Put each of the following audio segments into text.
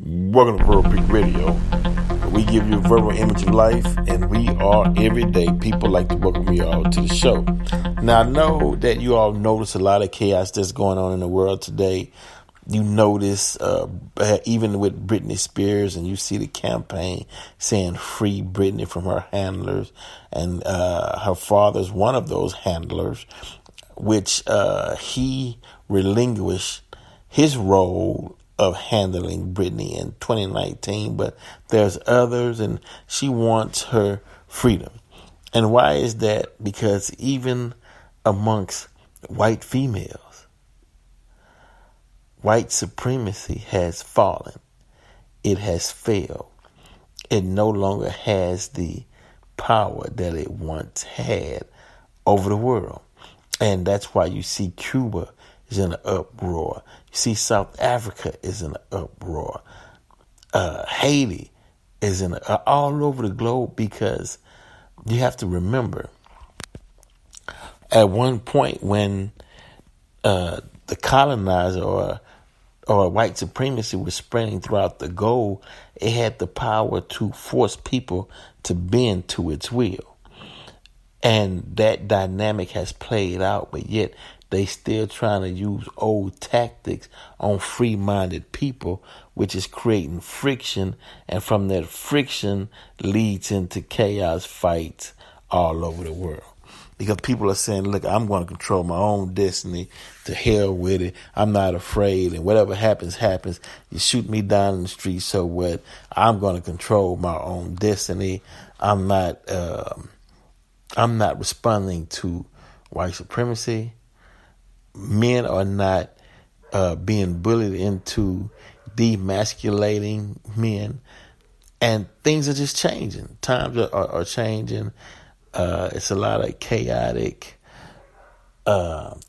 Welcome to Verbal Big Radio. We give you a verbal image of life, and we are everyday people. Like to welcome you all to the show. Now, I know that you all notice a lot of chaos that's going on in the world today. You notice, even with Britney Spears, and you see the campaign saying free Britney from her handlers, and her father's one of those handlers, which he relinquished his role of handling Britney in 2019, but there's others, and she wants her freedom. And why is that? Because even amongst white females, white supremacy has fallen. It has failed. It no longer has the power that it once had over the world. And that's why you see Cuba is in an uproar. You see South Africa is in an uproar. Haiti is in all over the globe, because you have to remember, at one point when the colonizer or white supremacy was spreading throughout the globe, it had the power to force people to bend to its will. And that dynamic has played out, but yet they still trying to use old tactics on free-minded people, which is creating friction, and from that friction leads into chaos fights all over the world. Because people are saying, look, I'm going to control my own destiny. To hell with it. I'm not afraid, and whatever happens, happens. You shoot me down in the street, so what? I'm going to control my own destiny. I'm not responding to white supremacy. Men are not being bullied into demasculating men. And things are just changing. Times are changing. It's a lot of chaotic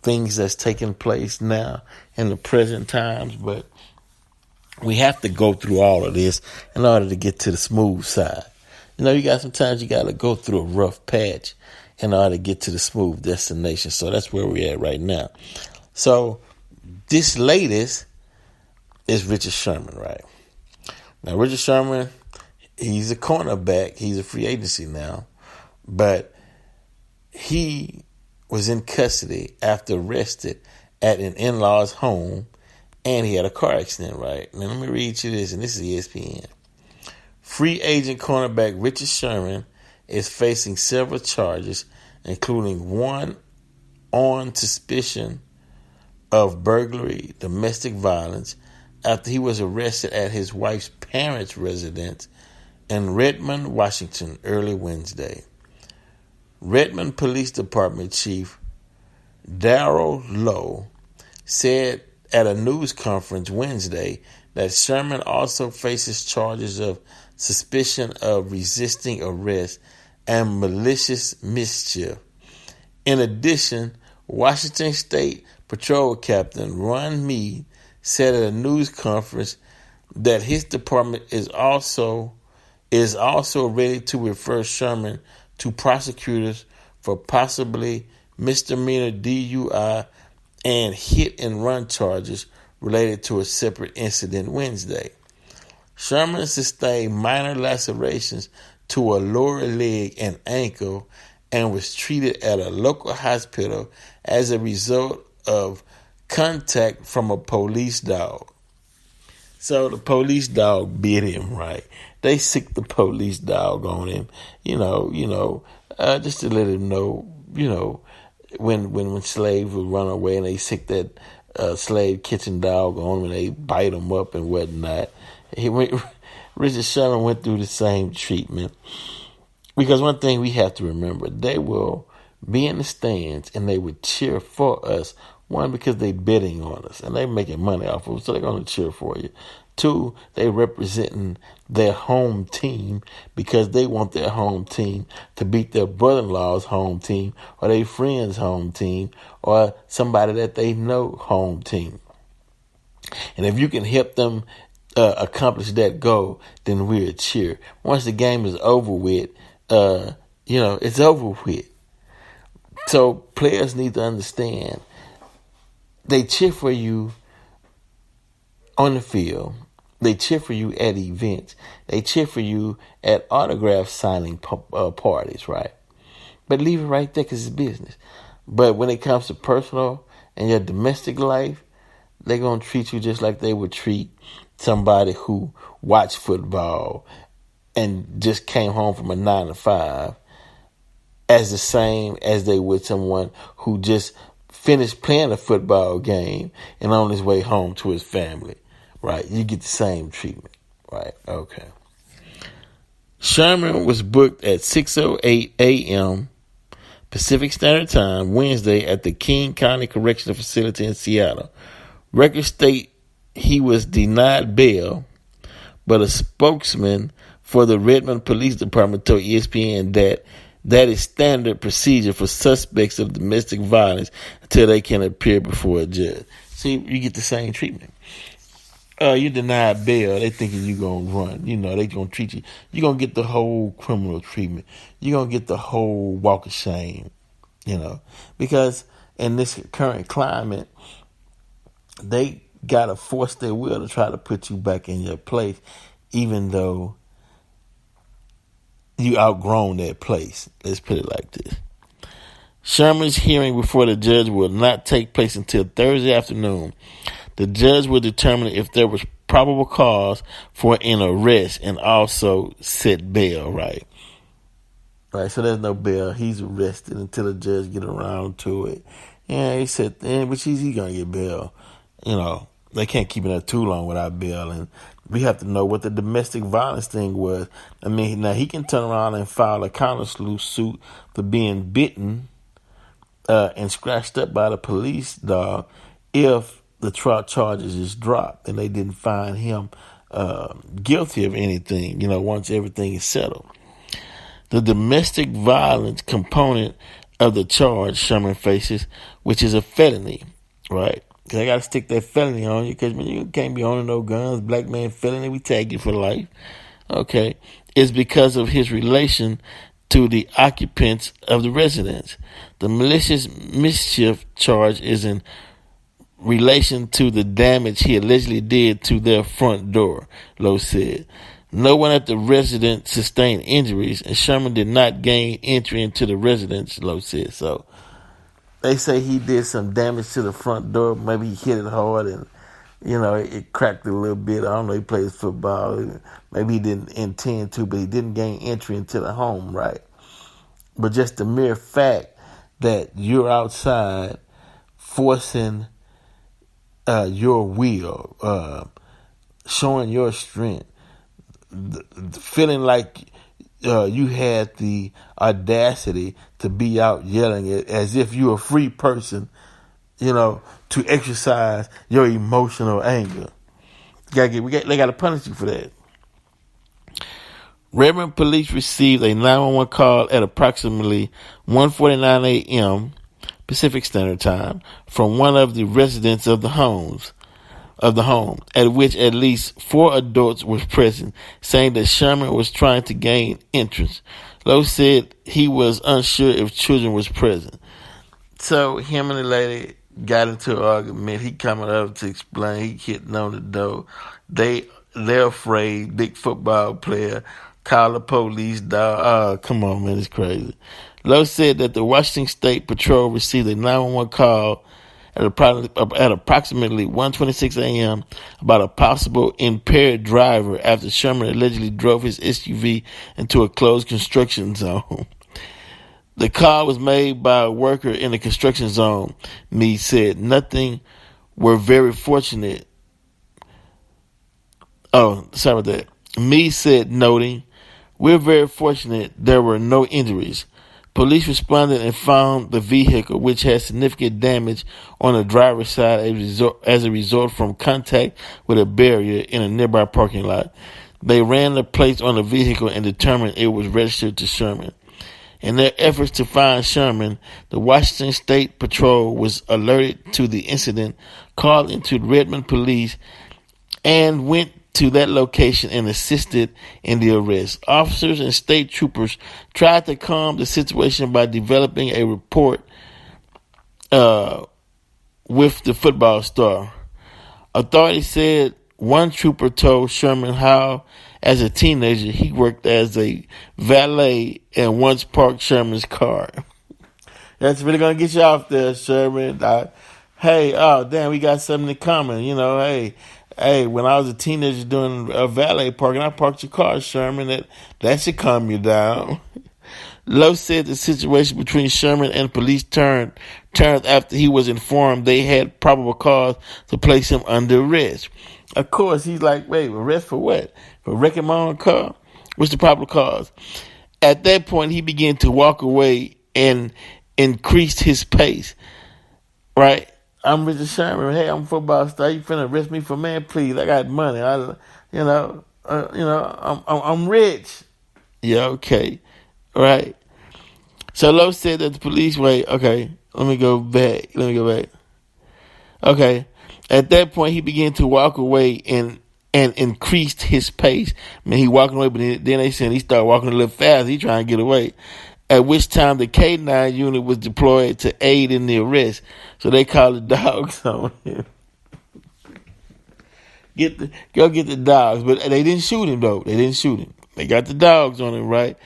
things that's taking place now in the present times. But we have to go through all of this in order to get to the smooth side. Sometimes you got to go through a rough patch in order to get to the smooth destination. So that's where we're at right now. So this latest is Richard Sherman, right? Now, Richard Sherman, he's a cornerback. He's a free agency now. But he was in custody after arrested at an in-law's home, and he had a car accident, right? Now, let me read you this, and this is ESPN. Free agent cornerback Richard Sherman is facing several charges, including one on suspicion of burglary, domestic violence, after he was arrested at his wife's parents' residence in Redmond, Washington, early Wednesday. Redmond Police Department Chief Darrell Lowe said at a news conference Wednesday that Sherman also faces charges of suspicion of resisting arrest and malicious mischief. In addition, Washington State Patrol Captain Ron Meade said at a news conference that his department is also ready to refer Sherman to prosecutors for possibly misdemeanor DUI and hit-and-run charges related to a separate incident Wednesday. Sherman sustained minor lacerations to a lower leg and ankle and was treated at a local hospital as a result of contact from a police dog. So the police dog bit him, right? They sicked the police dog on him, just to let him know, when slaves would run away and they sick that slave kitchen dog on him and they bite him up and whatnot. Richard Sherman went through the same treatment. Because one thing we have to remember, they will be in the stands and they would cheer for us. One, because they betting on us and they making money off of us, so they're going to cheer for you. Two, they representing their home team because they want their home team to beat their brother-in-law's home team or their friend's home team or somebody that they know home team. And if you can help them accomplish that goal, then we'll cheer. Once the game is over with, it's over with. So players need to understand they cheer for you on the field, They cheer for you at events. They cheer for you at autograph signing parties, right? But leave it right there because it's business. But when it comes to personal and your domestic life, they're going to treat you just like they would treat somebody who watched football and just came home from a 9 to 5, as the same as they would someone who just finished playing a football game and on his way home to his family, right? You get the same treatment, right? Okay. Sherman was booked at 6:08 a.m. Pacific Standard Time Wednesday at the King County Correctional Facility in Seattle. Records state he was denied bail, but a spokesman for the Redmond Police Department told ESPN that is standard procedure for suspects of domestic violence until they can appear before a judge. See, you get the same treatment. You denied bail, they thinking you gonna run. You know, they gonna treat you. You gonna get the whole criminal treatment. You gonna get the whole walk of shame. You know, because in this current climate, they gotta force their will to try to put you back in your place, even though you outgrown that place. Let's put it like this. Sherman's hearing before the judge will not take place until Thursday afternoon. The judge will determine if there was probable cause for an arrest and also set bail, right? Right, so there's no bail. He's arrested until the judge get around to it. Yeah, he said, but he's going to get bail. You know, they can't keep it up too long without bail. And we have to know what the domestic violence thing was. I mean, now he can turn around and file a counter suit for being bitten and scratched up by the police dog if the trial charges is dropped and they didn't find him guilty of anything, you know, once everything is settled. The domestic violence component of the charge Sherman faces, which is a felony, right? Because I got to stick that felony on you because you can't be owning no guns. Black man felony, we tag you for life. Okay. It's because of his relation to the occupants of the residence. The malicious mischief charge is in relation to the damage he allegedly did to their front door, Lowe said. No one at the residence sustained injuries, and Sherman did not gain entry into the residence, Lowe said. So they say he did some damage to the front door. Maybe he hit it hard and, you know, it cracked a little bit. I don't know, he plays football. Maybe he didn't intend to, but he didn't gain entry into the home, right? But just the mere fact that you're outside forcing your will, showing your strength, feeling like you had the audacity to be out yelling it as if you're a free person, you know, to exercise your emotional anger. They got to punish you for that. Redmond police received a 911 call at approximately 1:49 a.m. Pacific Standard Time from one of the residents of the home, at which at least 4 adults were present, saying that Sherman was trying to gain entrance. Lowe said he was unsure if children was present. So him and the lady got into an argument. He coming up to explain. He hitting on the door. They're afraid. Big football player. Call the police, dog. Oh, come on, man. It's crazy. Lowe said that the Washington State Patrol received a 911 call at approximately 1:26 a.m. about a possible impaired driver after Sherman allegedly drove his SUV into a closed construction zone. The call was made by a worker in the construction zone. Meade said, we're very fortunate. Oh, sorry about that. Meade said, noting, we're very fortunate there were no injuries. Police responded and found the vehicle, which had significant damage on the driver's side as a result from contact with a barrier in a nearby parking lot. They ran the plates on the vehicle and determined it was registered to Sherman. In their efforts to find Sherman, the Washington State Patrol was alerted to the incident, called into Redmond police, and went to that location and assisted in the arrest. Officers and state troopers tried to calm the situation by developing a report with the football star. Authorities said One trooper told Sherman how, as a teenager, he worked as a valet and once parked Sherman's car. That's really going to get you off there, Sherman. Hey, oh, damn, we got something in common. Hey, when I was a teenager doing a valet parking, I parked your car, Sherman. That should calm you down. Lowe said the situation between Sherman and police turned after he was informed they had probable cause to place him under arrest. Of course, he's like, wait, arrest for what? For wrecking my own car? What's the probable cause? At that point, he began to walk away and increased his pace. Right? I'm Richard Sherman. Hey, I'm a football star. You finna arrest me for, man? Please, I got money. I'm rich. Yeah, okay. Right. So Lowe said that the police okay, let me go back. Okay. At that point he began to walk away and increased his pace. I mean, he walking away, but then they said he started walking a little fast. He trying to get away. At which time the K-9 unit was deployed to aid in the arrest. So they called the dogs on him. Go get the dogs. But they didn't shoot him though. They got the dogs on him, right?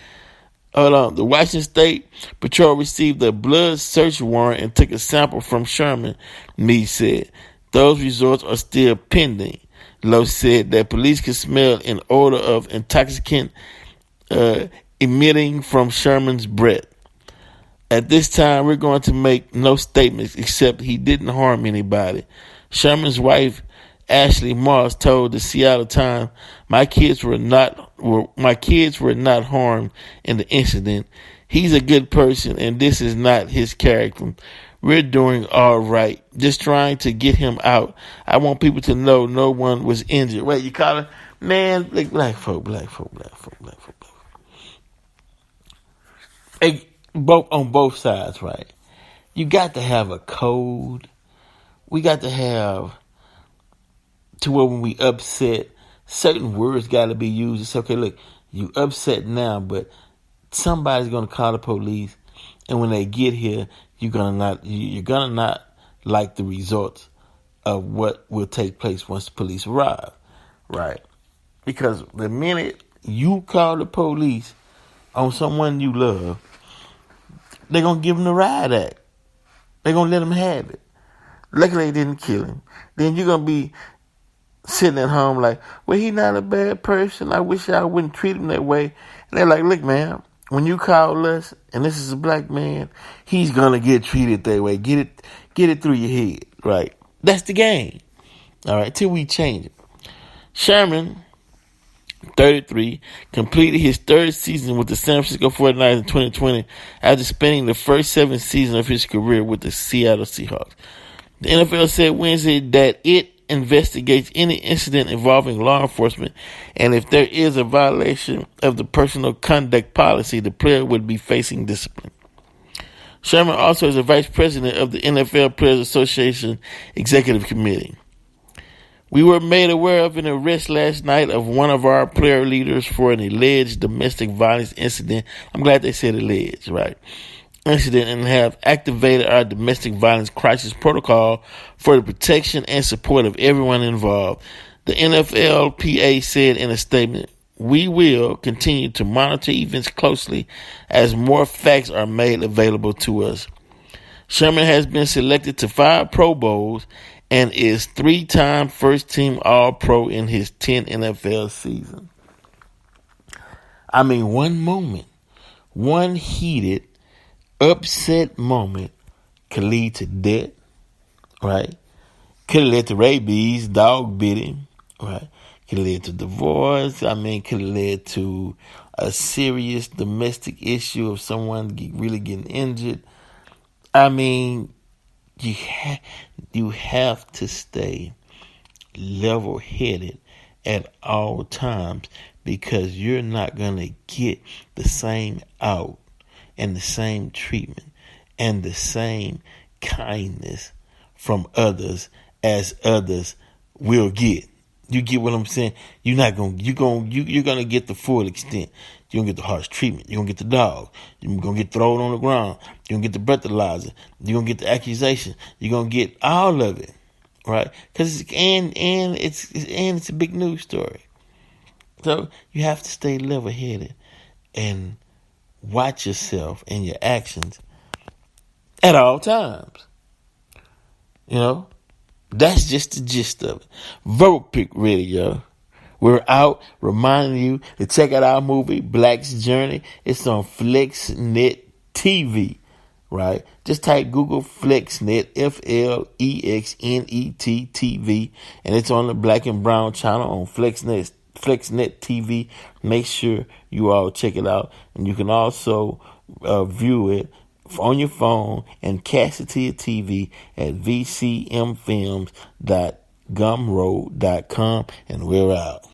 Hold on. The Washington State Patrol received a blood search warrant and took a sample from Sherman, Meade said. Those results are still pending. Lowe said that police could smell an odor of intoxicant emitting from Sherman's breath. At this time, we're going to make no statements except he didn't harm anybody. Sherman's wife, Ashley Moss, told the Seattle Times, my kids were not harmed in the incident. He's a good person, and this is not his character. We're doing all right. Just trying to get him out. I want people to know no one was injured. Wait, you call it? Man, black folk. Hey, on both sides, right? You got to have a code. We got to have to where when we upset, certain words got to be used. It's okay, look, you upset now, but somebody's going to call the police, and when they get here, you're gonna not like the results of what will take place once the police arrive, right? Because the minute you call the police on someone you love, they're gonna give them the riot act. They're gonna let them have it. Luckily, they didn't kill him. Then you're gonna be sitting at home like, well, he's not a bad person. I wish I wouldn't treat him that way. And they're like, look, man, when you call us, and this is a black man, he's gonna get treated that way. Get it through your head, right? That's the game. All right, till we change it. Sherman, 33, completed his third season with the San Francisco 49ers in 2020 after spending the first 7 seasons of his career with the Seattle Seahawks. The NFL said Wednesday that it investigates any incident involving law enforcement, and if there is a violation of the personal conduct policy, the player would be facing discipline. Sherman also is a vice president of the NFL Players Association Executive Committee. We were made aware of an arrest last night of one of our player leaders for an alleged domestic violence incident. I'm glad they said alleged, right? Incident, and have activated our domestic violence crisis protocol for the protection and support of everyone involved. The NFLPA said in a statement, we will continue to monitor events closely as more facts are made available to us. Sherman has been selected to 5 Pro Bowls and is 3-time first-team All-Pro in his 10 NFL seasons. I mean, one heated, upset moment could lead to death, right? Could have led to rabies, dog bit him, right? Could have led to divorce. I mean, could have led to a serious domestic issue of someone really getting injured. I mean, you have to stay level-headed at all times, because you're not going to get the same out and the same treatment and the same kindness from others as others will get. You get what I'm saying? You're gonna get the full extent. You're gonna get the harsh treatment. You're gonna get the dog. You're gonna get thrown on the ground. You're gonna get the breathalyzer. You're gonna get the accusation. You're gonna get all of it. right? Because it's a big news story. So you have to stay level-headed and watch yourself and your actions at all times. You know, that's just the gist of it. Vote Pick Radio. We're out reminding you to check out our movie, Black's Journey. It's on FlexNet TV, right? Just type Google FlexNet, FlexNet TV, and it's on the Black and Brown channel on FlexNet TV. Make sure you all check it out. And you can also view it on your phone and cast it to your TV at vcmfilms.gumroad.com. And we're out.